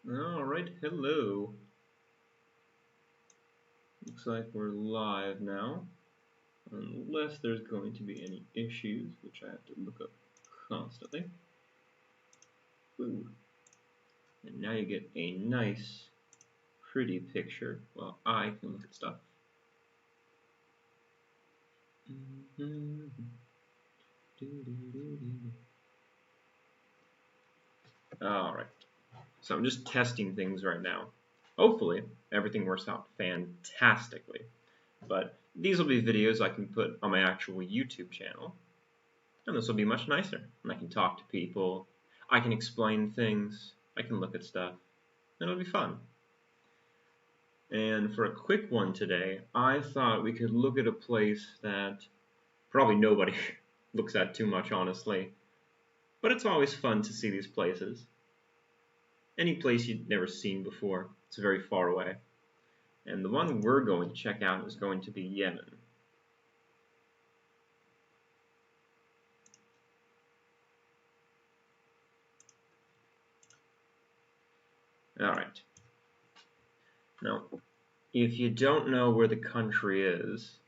Alright, hello. Looks like we're live now, unless there's going to be any issues, which I have to look up constantly. Ooh. And now you get a nice, pretty picture while I can look at stuff. Alright, so I'm just testing things right now. Hopefully, everything works out fantastically. But these will be videos I can put on my actual YouTube channel. And this will be much nicer. And I can talk to people, I can explain things, I can look at stuff, and it'll be fun. And for a quick one today, I thought we could look at a place that probably nobody looks at too much, honestly. But it's always fun to see these places. Any place you've never seen before, it's very far away. And the one we're going to check out is going to be Yemen. Alright. Now, if you don't know where the country is,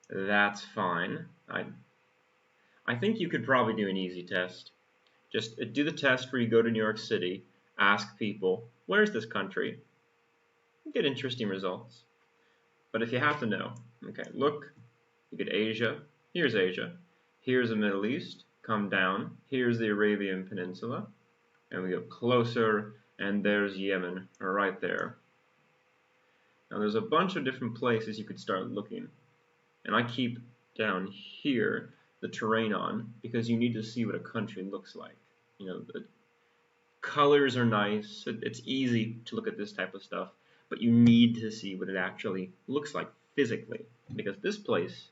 that's fine. I think you could probably do an easy test. Just do the test where you go to New York City, ask people, where's this country? You get interesting results. But if you have to know, okay, look, you get Asia, here's the Middle East, come down, here's the Arabian Peninsula, and we go closer, and there's Yemen right there. Now there's a bunch of different places you could start looking, and I keep down here the terrain on because you need to see what a country looks like. You know, the colors are nice, it's easy to look at this type of stuff, but you need to see what it actually looks like physically, because this place,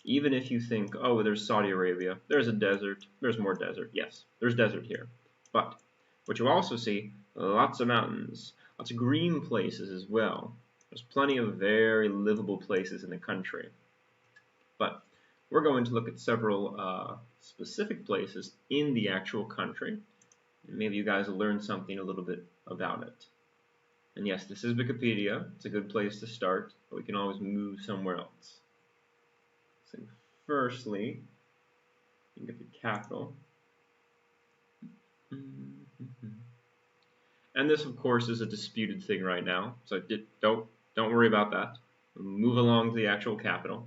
even if you think, oh, there's Saudi Arabia, there's a desert, there's more desert, yes, there's desert here, but what you also see, lots of mountains, lots of green places as well. There's plenty of very livable places in the country. But we're going to look at several specific places in the actual country. Maybe you guys will learn something a little bit about it. And yes, this is Wikipedia. It's a good place to start, but we can always move somewhere else. So firstly, you can get the capital. And this, of course, is a disputed thing right now, so don't worry about that. Move along to the actual capital.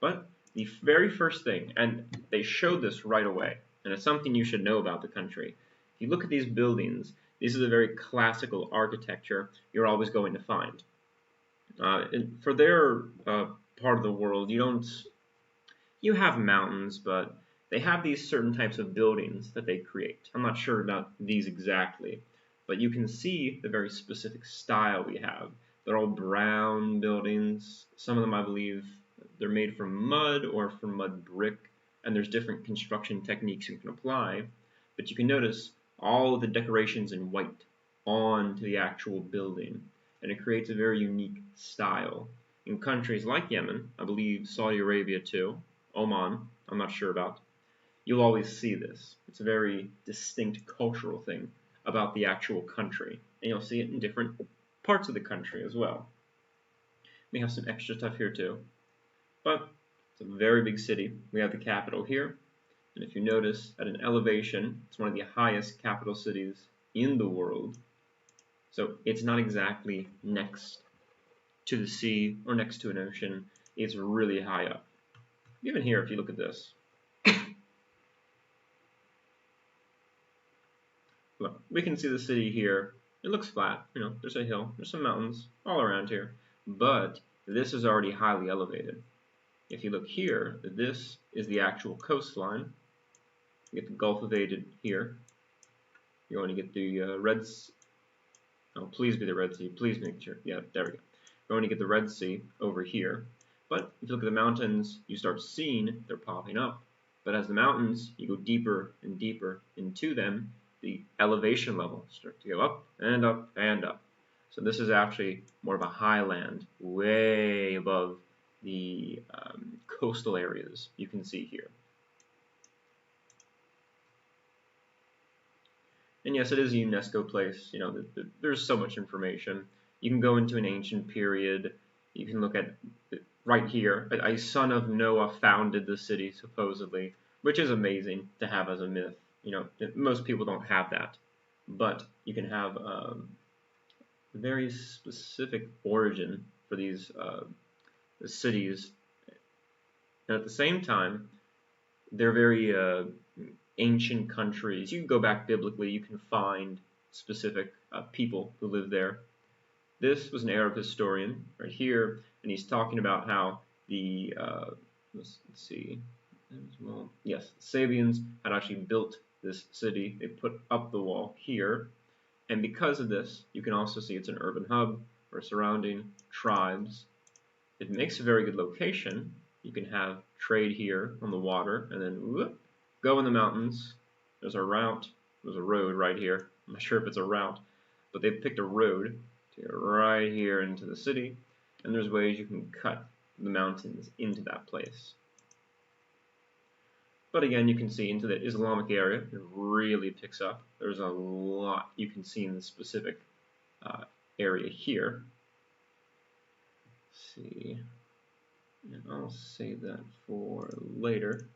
But the very first thing, and they showed this right away, and it's something you should know about the country. If you look at these buildings, this is a very classical architecture you're always going to find. For their part of the world, you have mountains, but they have these certain types of buildings that they create. I'm not sure about these exactly, but you can see the very specific style we have. They're all brown buildings. Some of them, I believe, they're made from mud or from mud brick, and there's different construction techniques you can apply. But you can notice all of the decorations in white onto the actual building, and it creates a very unique style. In countries like Yemen, I believe Saudi Arabia too, Oman, I'm not sure about, you'll always see this. It's a very distinct cultural thing about the actual country, and you'll see it in different parts of the country as well. We have some extra stuff here too, but it's a very big city. We have the capital here, and if you notice at an elevation, it's one of the highest capital cities in the world, so it's not exactly next to the sea or next to an ocean. It's really high up. Even here, if you look at this, look, we can see the city here. It looks flat, you know, there's a hill, there's some mountains all around here, but this is already highly elevated. If you look here, this is the actual coastline. You get the Gulf of Aden here. You're going to get the Red Sea. Oh, please be the Red Sea. Please make sure. Yeah, there we go. You're going to get the Red Sea over here. But if you look at the mountains, you start seeing they're popping up. But as the mountains, you go deeper and deeper into them, the elevation levels start to go up and up and up. So this is actually more of a highland, way above the coastal areas you can see here. And yes, it is a UNESCO place. You know, there's so much information. You can go into an ancient period. You can look at right here. A son of Noah founded the city, supposedly, which is amazing to have as a myth. You know, most people don't have that, but you can have a very specific origin for these cities, and at the same time, they're very ancient countries. You can go back biblically. You can find specific people who lived there. This was an Arab historian right here, and he's talking about how the let's see, well, yes, Sabians had actually built this city. They put up the wall here, and because of this, you can also see it's an urban hub for surrounding tribes. It makes a very good location. You can have trade here on the water, and then whoop, go in the mountains. There's a route. There's a road right here. I'm not sure if it's a route, but they picked a road to get right here into the city, and there's ways you can cut the mountains into that place. But again, you can see into the Islamic area, it really picks up. There's a lot you can see in the specific area here. Let's see, and I'll save that for later.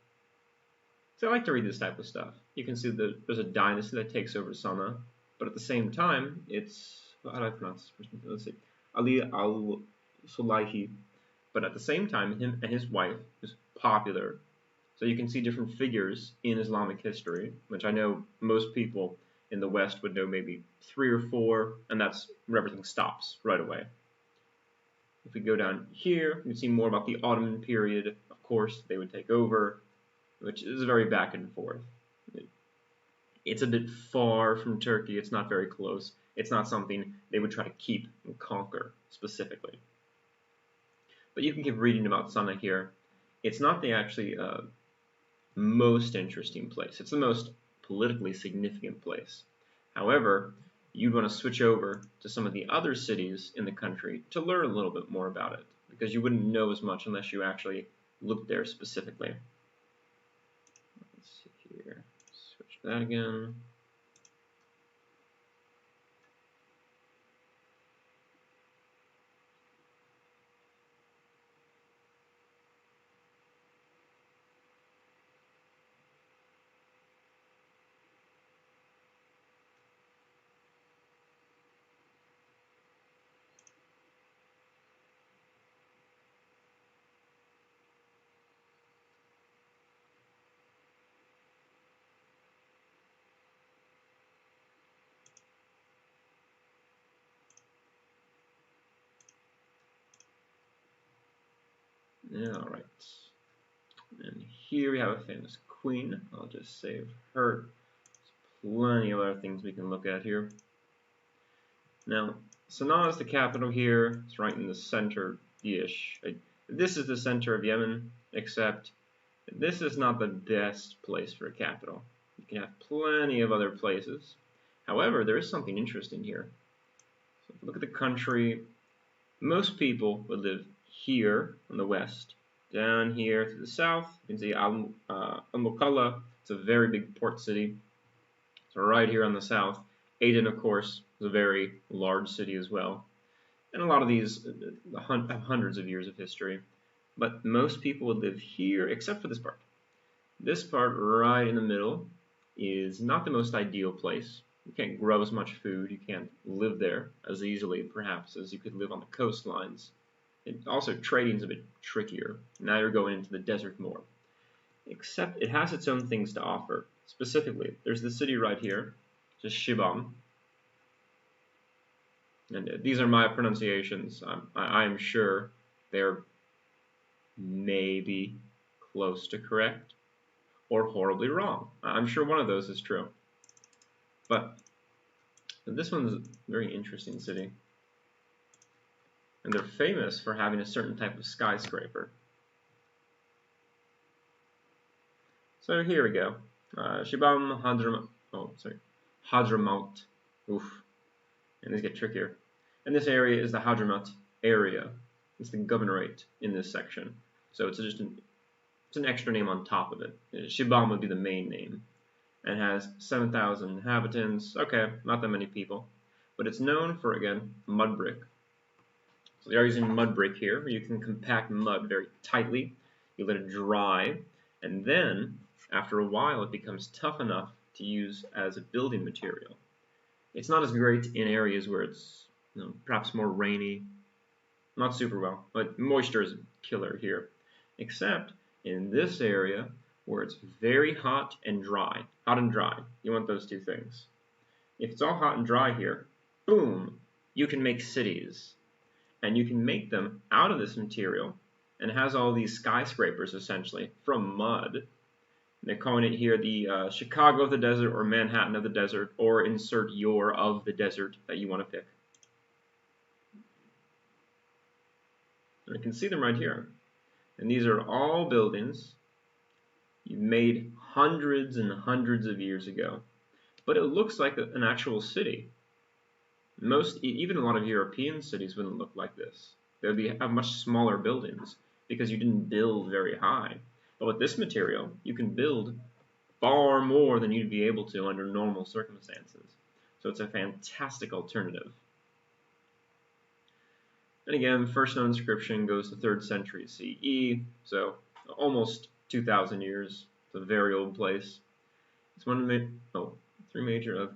So I like to read this type of stuff. You can see that there's a dynasty that takes over Sana'a, but at the same time, it's, how do I pronounce this person? Let's see, Ali al-Sulahi. But at the same time, him and his wife is popular. So you can see different figures in Islamic history, which I know most people in the West would know maybe 3 or 4, and that's where everything stops right away. If we go down here, you can see more about the Ottoman period. Of course, they would take over, which is very back and forth. It's a bit far from Turkey. It's not very close. It's not something they would try to keep and conquer specifically. But you can keep reading about Sana'a here. It's not the actually most interesting place. It's the most politically significant place. However, you'd want to switch over to some of the other cities in the country to learn a little bit more about it, because you wouldn't know as much unless you actually looked there specifically. Let's see here. Switch that again. Alright. And here we have a famous queen. I'll just save her. There's plenty of other things we can look at here. Now, Sana'a is the capital here. It's right in the center-ish. This is the center of Yemen, except this is not the best place for a capital. You can have plenty of other places. However, there is something interesting here. So if you look at the country, most people would live here in the west. Down here to the south, you can see Al-Mukalla. It's a very big port city. So right here on the south. Aden, of course, is a very large city as well. And a lot of these have hundreds of years of history. But most people would live here, except for this part. This part right in the middle is not the most ideal place. You can't grow as much food. You can't live there as easily, perhaps, as you could live on the coastlines. And also, trading is a bit trickier. Now you're going into the desert more. Except it has its own things to offer. Specifically, there's the city right here, just Shibam. And these are my pronunciations. I'm sure they're maybe close to correct or horribly wrong. I'm sure one of those is true. But this one's a very interesting city. And they're famous for having a certain type of skyscraper. So here we go. Shibam Hadramaut. Oof. And these get trickier. And this area is the Hadramaut area. It's the governorate in this section. So it's just an extra name on top of it. Shibam would be the main name. and has 7,000 inhabitants. Okay, not that many people, but it's known for, again, mud brick. So they are using mud brick here, where you can compact mud very tightly. You let it dry, and then after a while it becomes tough enough to use as a building material. It's not as great in areas where it's perhaps more rainy, not super well, but moisture is a killer here. Except in this area where it's very hot and dry. Hot and dry. You want those two things. If it's all hot and dry here, boom, you can make cities. And you can make them out of this material, and it has all these skyscrapers essentially from mud. And they're calling it here the Chicago of the desert or Manhattan of the desert, or insert your of the desert that you want to pick. And you can see them right here. And these are all buildings you made hundreds and hundreds of years ago. But it looks like an actual city. Even a lot of European cities wouldn't look like this. They would have much smaller buildings because you didn't build very high. But with this material, you can build far more than you'd be able to under normal circumstances. So it's a fantastic alternative. And again, first known inscription goes to 3rd century CE, so almost 2,000 years. It's a very old place. It's one of the three major of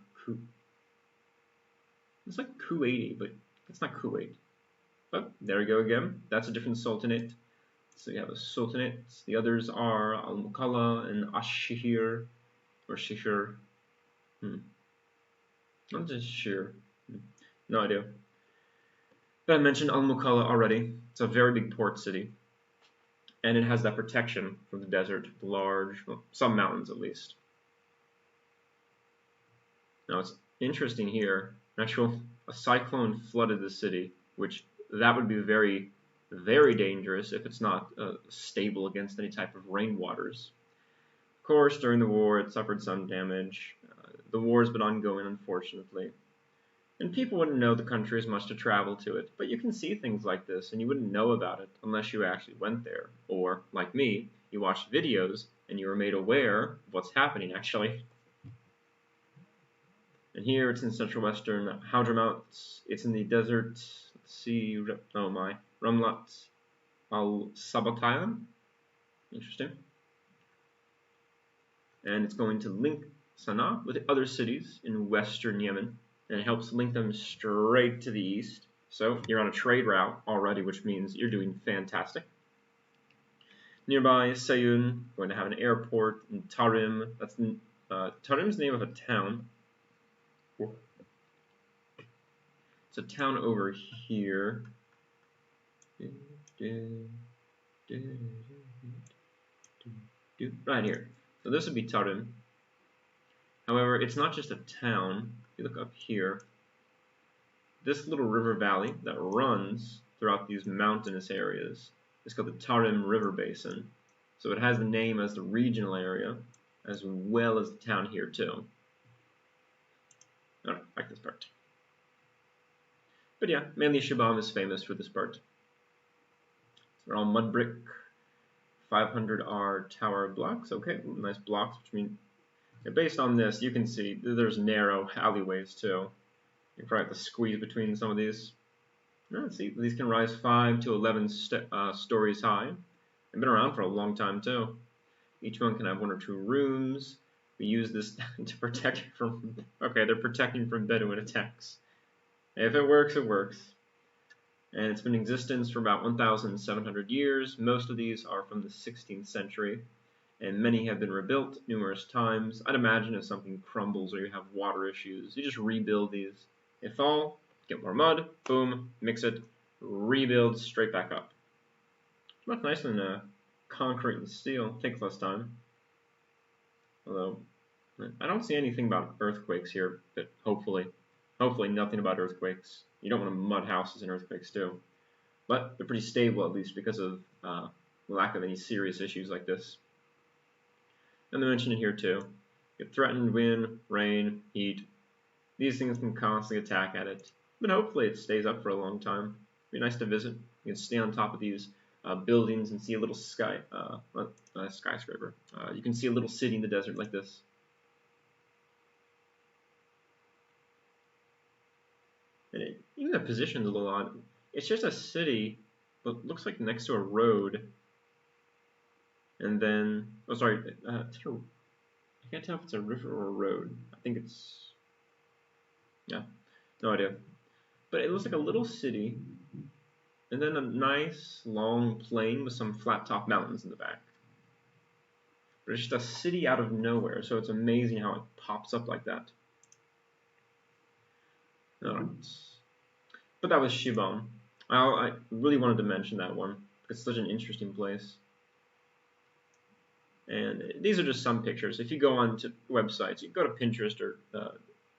it's like Kuwaiti, but it's not Kuwait. But there we go again. That's a different sultanate. So you have a sultanate. The others are Al-Mukalla and Ash-Shihir, or Shihir. I'm just sure. No idea. But I mentioned Al-Mukalla already. It's a very big port city. And it has that protection from the desert, the large, well, some mountains at least. Now it's interesting here. A cyclone flooded the city, which that would be very, very dangerous if it's not stable against any type of rainwaters. Of course, during the war, it suffered some damage. The war has been ongoing, unfortunately. And people wouldn't know the country as much to travel to it, but you can see things like this, and you wouldn't know about it unless you actually went there. Or, like me, you watched videos, and you were made aware of what's happening, actually. And here it's in central western Hadramaut. It's in the desert. Let's see. Oh my. Ramlat al Sabatayan. Interesting. And it's going to link Sana'a with the other cities in western Yemen. And it helps link them straight to the east. So you're on a trade route already, which means you're doing fantastic. Nearby Sayun, going to have an airport, and Tarim. That's Tarim's the name of a town. It's a town over here. Right here. So this would be Tarim. However, it's not just a town. If you look up here, this little river valley that runs throughout these mountainous areas is called the Tarim River Basin. So it has the name as the regional area, as well as the town here too. Alright, back to this part. But yeah, mainly Shibam is famous for this part. So they're all mud brick, 500R tower blocks. Okay, nice blocks, which mean based on this, you can see there's narrow alleyways too. You probably have to squeeze between some of these. See, these can rise 5 to 11 stories high. They've been around for a long time too. Each one can have 1 or 2 rooms. We use this to protect from. Okay, they're protecting from Bedouin attacks. If it works, it works. And it's been in existence for about 1,700 years. Most of these are from the 16th century. And many have been rebuilt numerous times. I'd imagine if something crumbles or you have water issues, you just rebuild these. They fall, get more mud, boom, mix it, rebuild straight back up. It's much nicer than concrete and steel. It takes less time. Although, I don't see anything about earthquakes here, but hopefully nothing about earthquakes. You don't want to mud houses in earthquakes too. But they're pretty stable at least because of lack of any serious issues like this. And they mention it here too. You have threatened wind, rain, heat. These things can constantly attack at it. But hopefully it stays up for a long time. It'd be nice to visit. You can stay on top of these buildings and see a little skyscraper. You can see a little city in the desert like this. And even the position's a little odd. It's just a city, but looks like next to a road. And then, oh sorry, I can't tell if it's a river or a road. I think it's, yeah, no idea. But it looks like a little city, and then a nice long plain with some flat top mountains in the back. But it's just a city out of nowhere, so it's amazing how it pops up like that. Alright. But that was Shibon. I really wanted to mention that one, because it's such an interesting place. And these are just some pictures. If you go on to websites, you go to Pinterest or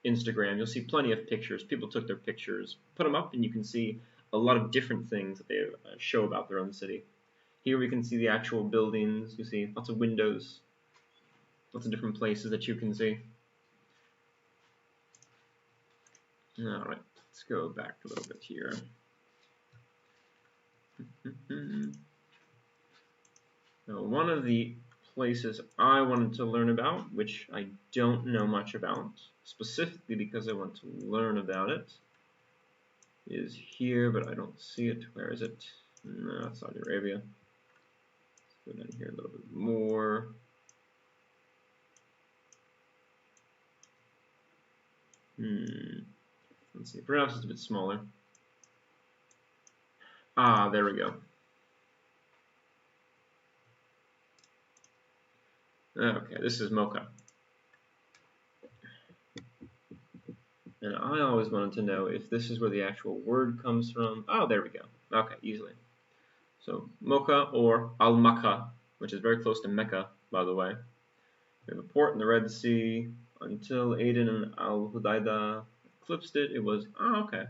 Instagram, you'll see plenty of pictures. People took their pictures, put them up, and you can see a lot of different things that they show about their own city. Here we can see the actual buildings. You see lots of windows, lots of different places that you can see. Alright, let's go back a little bit here. Now, one of the places I wanted to learn about, which I don't know much about, specifically because I want to learn about it, is here, but I don't see it. Where is it? No, that's Saudi Arabia. Let's go down here a little bit more. Let's see. Perhaps it's a bit smaller. Ah, there we go. Okay, this is Mocha. And I always wanted to know if this is where the actual word comes from. Oh, there we go. Okay, easily. So, Mocha or Al-Makka, which is very close to Mecca, by the way. We have a port in the Red Sea. Until Aden and Al-Hudaydah eclipsed it, it was, oh, okay.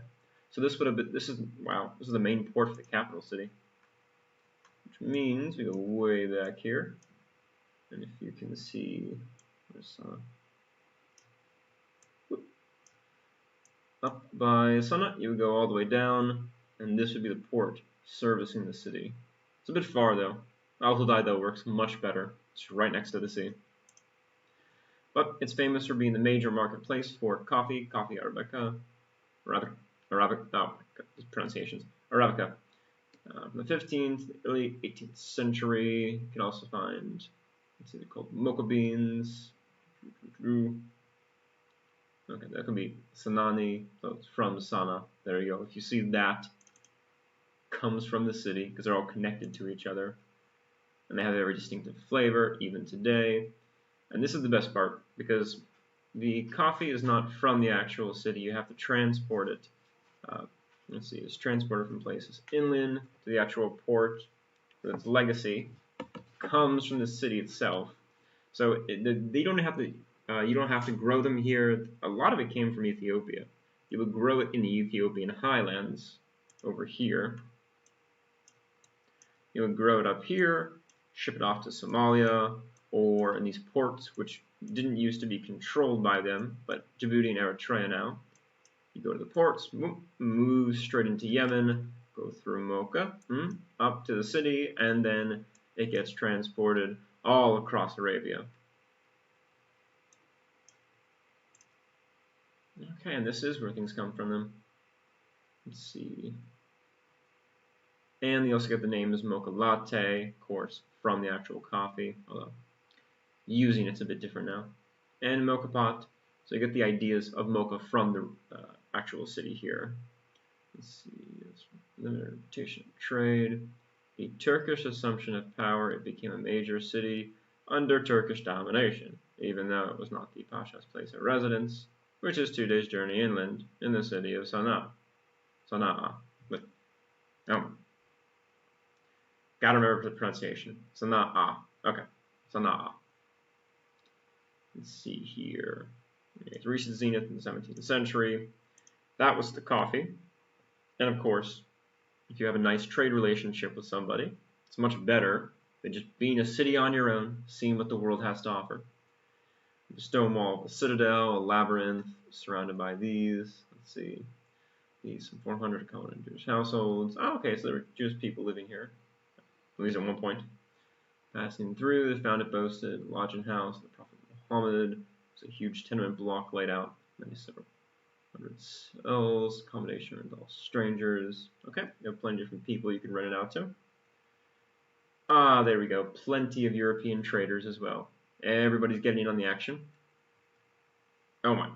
So this would have been, this is, wow, this is the main port for the capital city. Which means we go way back here. And if you can see, up by Sanaa, you would go all the way down, and this would be the port servicing the city. It's a bit far though. Al-Hudaydah works much better. It's right next to the sea. But it's famous for being the major marketplace for coffee Arabica, pronunciations, Arabica. From the 15th to the early 18th century, you can also find, let's see, they're called mocha beans. Okay, that could be Sanani, so it's from Sana. There you go. If you see that, comes from the city, because they're all connected to each other. And they have a very distinctive flavor, even today. And this is the best part, because the coffee is not from the actual city. You have to transport it. Let's see, it's transported from places inland to the actual port. Its legacy comes from the city itself. So they don't have to. You don't have to grow them here. A lot of it came from Ethiopia. You would grow it in the Ethiopian highlands over here. You would grow it up here, ship it off to Somalia, or in these ports, which didn't used to be controlled by them, but Djibouti and Eritrea now. You go to the ports, move straight into Yemen, go through Mocha, up to the city, and then it gets transported all across Arabia. Okay, and this is where things come from them. Let's see. And you also get the name as mocha latte, of course, from the actual coffee, although using it's a bit different now. And mocha pot, so you get the ideas of mocha from the actual city here. Let's see, limited reputation of trade. The Turkish assumption of power, it became a major city under Turkish domination, even though it was not the Pasha's place of residence, which is 2 days' journey inland in the city of Sana'a. But, gotta remember the pronunciation. Sana'a. Okay, Sana'a. Let's see here. Its recent zenith in the 17th century. That was the coffee. And of course, if you have a nice trade relationship with somebody, it's much better than just being a city on your own, seeing what the world has to offer. The stone wall of the citadel, a labyrinth surrounded by these. Let's see. These 400 common Jewish households. Oh, okay, so there were Jewish people living here, at least at one point. Passing through, they found it boasted lodging house, the Prophet Muhammad. It's a huge tenement block laid out. Many several 100 cells, accommodation with all strangers. Okay, you have plenty of different people you can rent it out to. Ah, there we go. Plenty of European traders as well. Everybody's getting in on the action. Oh my.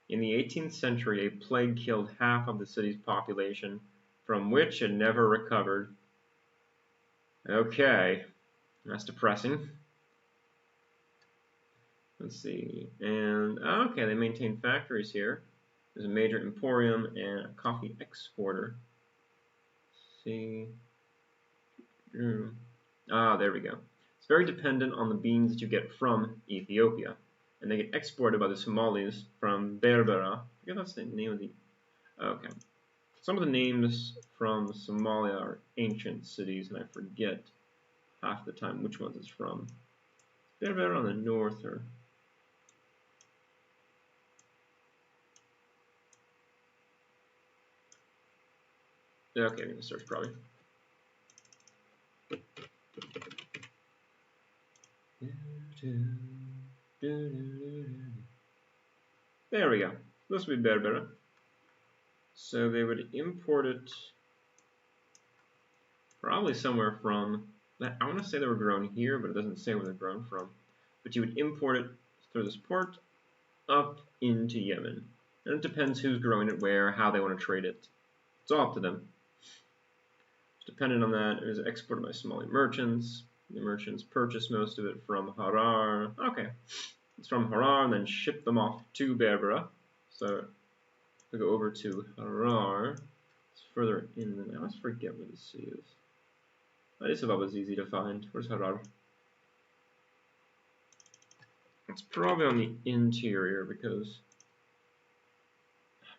In the 18th century, a plague killed half of the city's population, from which it never recovered. Okay, that's depressing. Let's see. And, okay, they maintain factories here. There's a major emporium and a coffee exporter. Let's see. There we go. It's very dependent on the beans that you get from Ethiopia. And they get exported by the Somalis from Berbera. I forget that's the name of the... Okay. Some of the names from Somalia are ancient cities, and I forget half the time which ones it's from. Berbera on the north, or... Okay, I'm going to search probably. There we go. This would be Berbera. So they would import it probably somewhere from, I want to say they were grown here, but it doesn't say where they're grown from. But you would import it through this port up into Yemen. And it depends who's growing it where, how they want to trade it. It's all up to them. It's dependent on that. It was exported by Somali merchants. The merchants purchase most of it from Harar. Okay. It's from Harar and then ship them off to Berbera. So we go over to Harar. It's further in than I always forget where the city is. Addis Ababa is easy to find. Where's Harar? It's probably on the interior because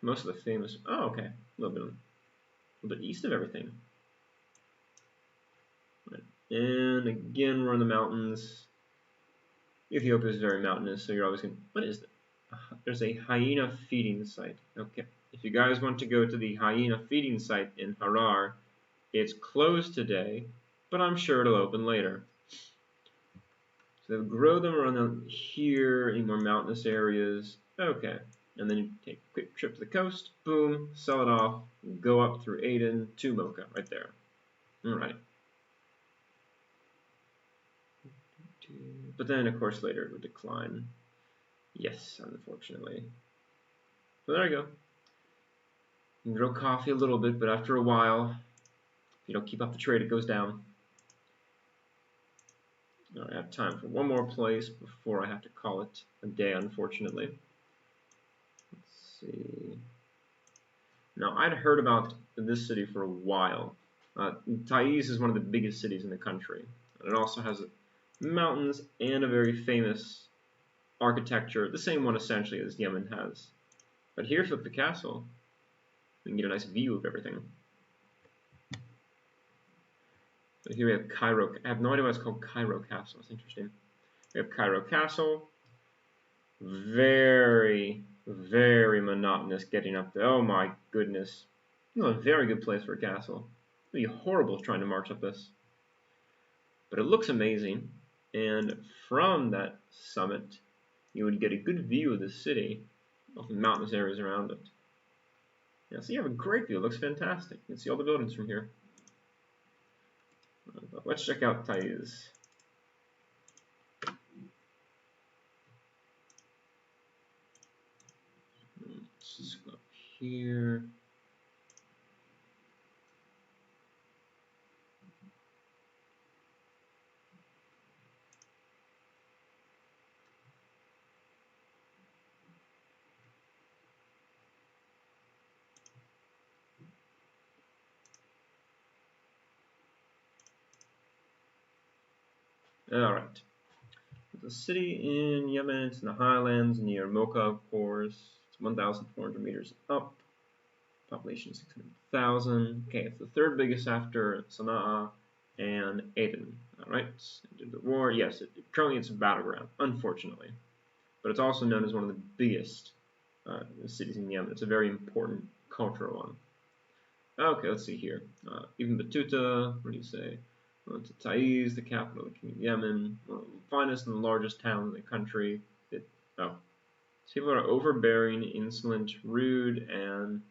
most of the famous... Oh, okay. A little bit east of everything. Right. And again, we're in the mountains. Ethiopia is very mountainous, so you're always going to... What is that? There's a hyena feeding site. Okay. If you guys want to go to the hyena feeding site in Harar, it's closed today, but I'm sure it'll open later. So they'll grow them around here in more mountainous areas. Okay. And then you take a quick trip to the coast, boom, sell it off, go up through Aden to Mocha, right there. Alright. But then, of course, later it would decline. Yes, unfortunately. So there you go. You can grow coffee a little bit, but after a while, if you don't keep up the trade, it goes down. All right, I have time for one more place before I have to call it a day, unfortunately. Let's see. Now, I'd heard about this city for a while. Taiz is one of the biggest cities in the country. And it also has mountains and a very famous architecture, the same one essentially as Yemen has. But here's with the castle. We can get a nice view of everything. So here we have Cairo. I have no idea why it's called Cairo Castle. It's interesting. We have Cairo Castle. Very, very monotonous getting up there. Oh my goodness. This is a very good place for a castle. It would be horrible trying to march up this. But it looks amazing. And from that summit, you would get a good view of the city, of the mountainous areas around it. Yeah, so you have a great view. It looks fantastic. You can see all the buildings from here. Let's check out Taiz. Let's just go up here. Alright. The city in Yemen, it's in the highlands near Mocha, of course. It's 1,400 meters up. Population 600,000. Okay, it's the third biggest after Sana'a and Aden. Alright, into the war. Yes, currently it's a battleground, unfortunately. But it's also known as one of the biggest cities in Yemen. It's a very important cultural one. Okay, let's see here. Ibn Battuta, what do you say? Well, to Taiz, the capital of the King of Yemen, one of the finest and largest towns in the country. Oh, People are overbearing, insolent, rude, and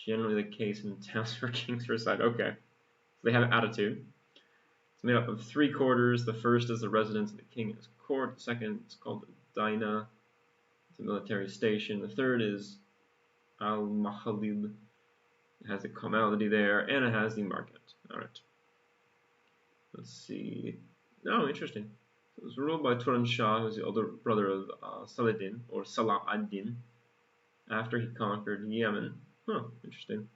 generally the case in towns where kings reside. Okay, so they have an attitude. It's made up of 3 quarters. The first is the residence of the king's court. The second is called the Dina. It's a military station. The third is Al-Mahalib. It has the commonality there, and it has the market. Alright. Let's see. Oh, interesting. It was ruled by Turan Shah, who was the older brother of Saladin, or Salah ad-Din, after he conquered Yemen. Huh, interesting.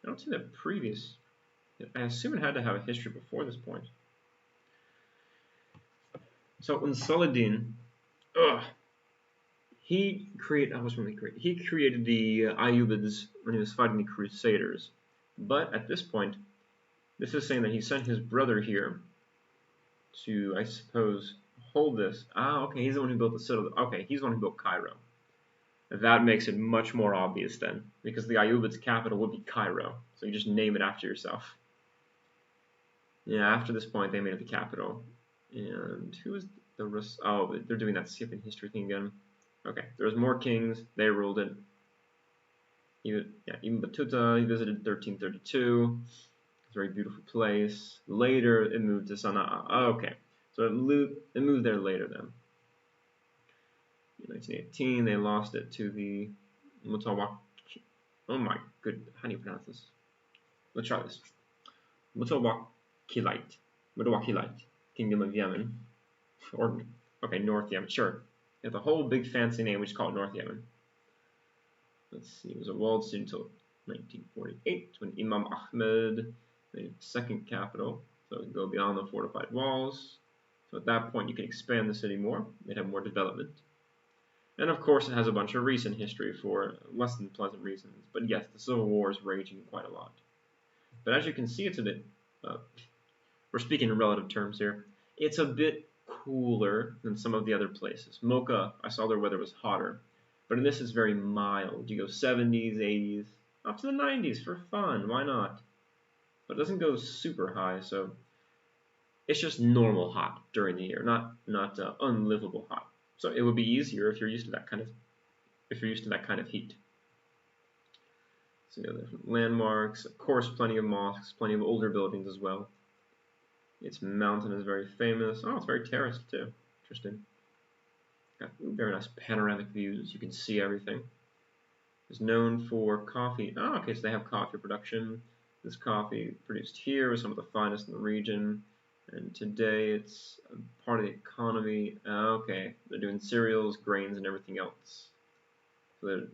I don't see that previous. I assume it had to have a history before this point. So when Saladin, he created the Ayyubids when he was fighting the Crusaders. But at this point, this is saying that he sent his brother here to, I suppose, hold this. Ah, okay, he's the one who built the citadel. Okay, he's the one who built Cairo. That makes it much more obvious then, because the Ayyubids' capital would be Cairo. So you just name it after yourself. Yeah, after this point, they made it the capital. And who was the rest? Oh, they're doing that skipping history thing again. Okay, there was more kings. They ruled it. Ibn Battuta, he visited 1332. It's a very beautiful place. Later, it moved to Sana'a. Okay, so it moved there later then. In 1918, they lost it to the Mutawakil. Oh my good, how do you pronounce this? Let's try this. Mutawakilite, Kingdom of Yemen, or okay, North Yemen. Sure, they have a whole big fancy name. We just call it North Yemen. Let's see. It was a walled city until 1948 when Imam Ahmed made its second capital. So it would go beyond the fortified walls. So at that point, you can expand the city more. They'd have more development. And of course, it has a bunch of recent history for less than pleasant reasons. But yes, the Civil War is raging quite a lot. But as you can see, it's a bit, we're speaking in relative terms here, it's a bit cooler than some of the other places. Mocha, I saw their weather was hotter. But in this, it's very mild. You go 70s, 80s, up to the 90s for fun. Why not? But it doesn't go super high, so it's just normal hot during the year, not unlivable hot. So it would be easier if you're used to that kind of heat. So different landmarks, of course, plenty of mosques, plenty of older buildings as well. Its mountain is very famous. Oh, it's very terraced too. Interesting. Got very nice panoramic views. You can see everything. It's known for coffee. Oh, okay, so they have coffee production. This coffee produced here is some of the finest in the region. And today it's part of the economy. Okay, they're doing cereals, grains, and everything else. So they're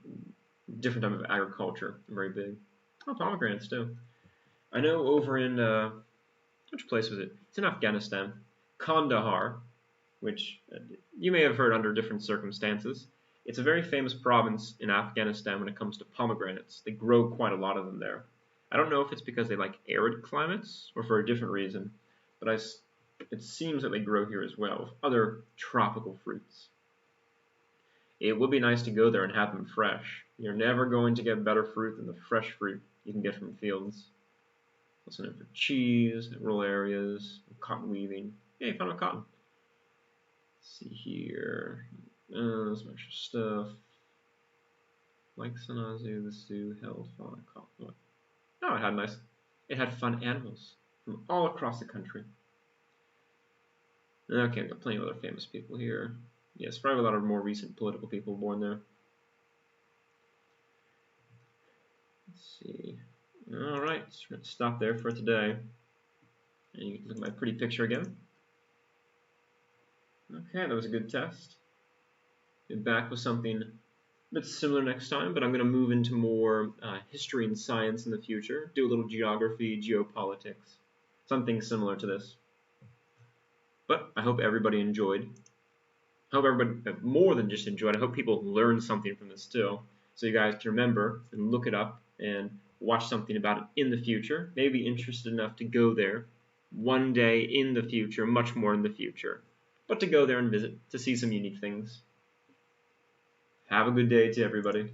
different type of agriculture, very big. Oh, pomegranates too. I know over in, which place was it? It's in Afghanistan. Kandahar, which you may have heard under different circumstances. It's a very famous province in Afghanistan when it comes to pomegranates. They grow quite a lot of them there. I don't know if it's because they like arid climates or for a different reason, but it seems that they grow here as well with other tropical fruits. It would be nice to go there and have them fresh. You're never going to get better fruit than the fresh fruit you can get from fields. Also known for cheese, rural areas, cotton weaving. Yeah, you found a cotton. Let's see here. Some extra stuff. Like Sanazu, the zoo held fun. Oh, it had fun animals from all across the country. Okay, we've got plenty of other famous people here. Yes, probably a lot of more recent political people born there. Let's see. Alright, so we're going to stop there for today. And you can look at my pretty picture again. Okay, that was a good test. Be back with something a bit similar next time, but I'm going to move into more history and science in the future. Do a little geography, geopolitics, something similar to this. But I hope everybody enjoyed. I hope everybody, more than just enjoyed, I hope people learned something from this too. So you guys can remember and look it up and watch something about it in the future. Maybe interested enough to go there one day in the future, much more in the future. But to go there and visit, to see some unique things. Have a good day to everybody.